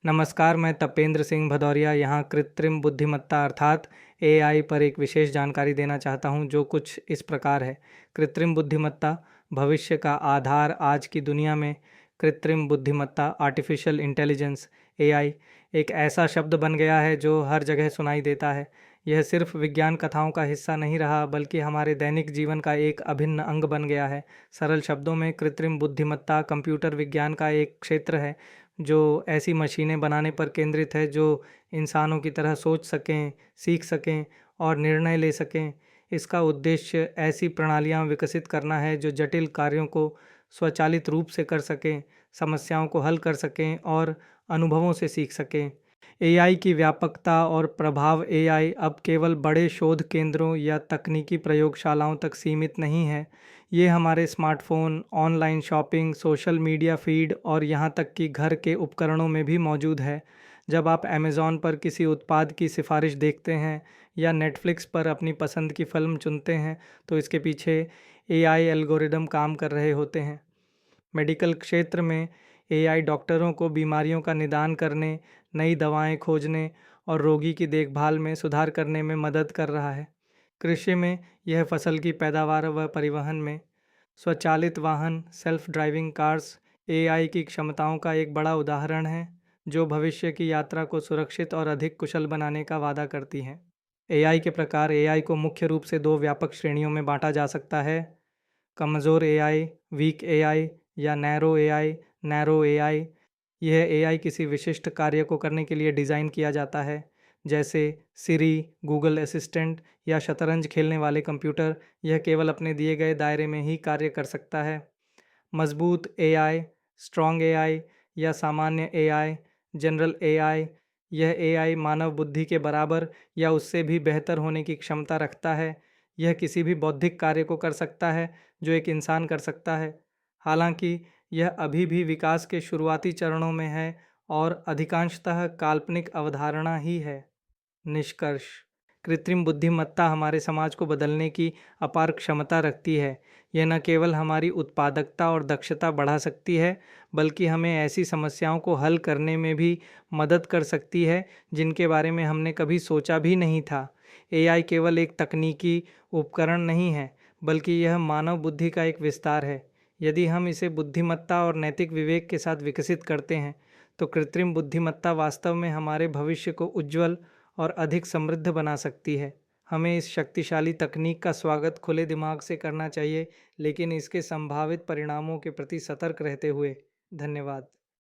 नमस्कार, मैं तपेंद्र सिंह भदौरिया यहाँ कृत्रिम बुद्धिमत्ता अर्थात एआई पर एक विशेष जानकारी देना चाहता हूँ जो कुछ इस प्रकार है। कृत्रिम बुद्धिमत्ता भविष्य का आधार। आज की दुनिया में कृत्रिम बुद्धिमत्ता आर्टिफिशियल इंटेलिजेंस एआई एक ऐसा शब्द बन गया है जो हर जगह सुनाई देता है। यह सिर्फ विज्ञान कथाओं का हिस्सा नहीं रहा बल्कि हमारे दैनिक जीवन का एक अभिन्न अंग बन गया है। सरल शब्दों में कृत्रिम बुद्धिमत्ता कंप्यूटर विज्ञान का एक क्षेत्र है जो ऐसी मशीनें बनाने पर केंद्रित है जो इंसानों की तरह सोच सकें, सीख सकें और निर्णय ले सकें। इसका उद्देश्य ऐसी प्रणालियां विकसित करना है जो जटिल कार्यों को स्वचालित रूप से कर सकें, समस्याओं को हल कर सकें और अनुभवों से सीख सकें। एआई की व्यापकता और प्रभाव। एआई अब केवल बड़े शोध केंद्रों या तकनीकी प्रयोगशालाओं तक सीमित नहीं है। ये हमारे smartphone, online shopping, social media feed और यहाँ तक कि घर के उपकरणों में भी मौजूद है। जब आप अमेज़ॉन पर किसी उत्पाद की सिफारिश देखते हैं या नेटफ्लिक्स पर अपनी पसंद की फ़िल्म चुनते हैं तो इसके पीछे एआई एल्गोरिदम काम कर रहे होते हैं। मेडिकल क्षेत्र में एआई डॉक्टरों को बीमारियों का निदान करने, नई दवाएं खोजने और रोगी की देखभाल में सुधार करने में मदद कर रहा है। कृषि में यह फसल की पैदावार व परिवहन में। स्वचालित वाहन सेल्फ ड्राइविंग कार्स एआई की क्षमताओं का एक बड़ा उदाहरण है जो भविष्य की यात्रा को सुरक्षित और अधिक कुशल बनाने का वादा करती हैं। एआई के प्रकार। एआई को मुख्य रूप से दो व्यापक श्रेणियों में बांटा जा सकता है: कमज़ोर एआई वीक एआई या नैरो एआई नैरो एआई। यह एआई किसी विशिष्ट कार्य को करने के लिए डिज़ाइन किया जाता है, जैसे सिरी, गूगल असिस्टेंट या शतरंज खेलने वाले कंप्यूटर। यह केवल अपने दिए गए दायरे में ही कार्य कर सकता है। मजबूत एआई स्ट्रॉन्ग एआई या सामान्य एआई जनरल एआई। यह एआई मानव बुद्धि के बराबर या उससे भी बेहतर होने की क्षमता रखता है। यह किसी भी बौद्धिक कार्य को कर सकता है जो एक इंसान कर सकता है। हालांकि यह अभी भी विकास के शुरुआती चरणों में है और अधिकांशतः काल्पनिक अवधारणा ही है। निष्कर्ष: कृत्रिम बुद्धिमत्ता हमारे समाज को बदलने की अपार क्षमता रखती है। यह न केवल हमारी उत्पादकता और दक्षता बढ़ा सकती है बल्कि हमें ऐसी समस्याओं को हल करने में भी मदद कर सकती है जिनके बारे में हमने कभी सोचा भी नहीं था। एआई केवल एक तकनीकी उपकरण नहीं है बल्कि यह मानव बुद्धि का एक विस्तार है। यदि हम इसे बुद्धिमत्ता और नैतिक विवेक के साथ विकसित करते हैं तो कृत्रिम बुद्धिमत्ता वास्तव में हमारे भविष्य को उज्जवल और अधिक समृद्ध बना सकती है। हमें इस शक्तिशाली तकनीक का स्वागत खुले दिमाग से करना चाहिए, लेकिन इसके संभावित परिणामों के प्रति सतर्क रहते हुए। धन्यवाद।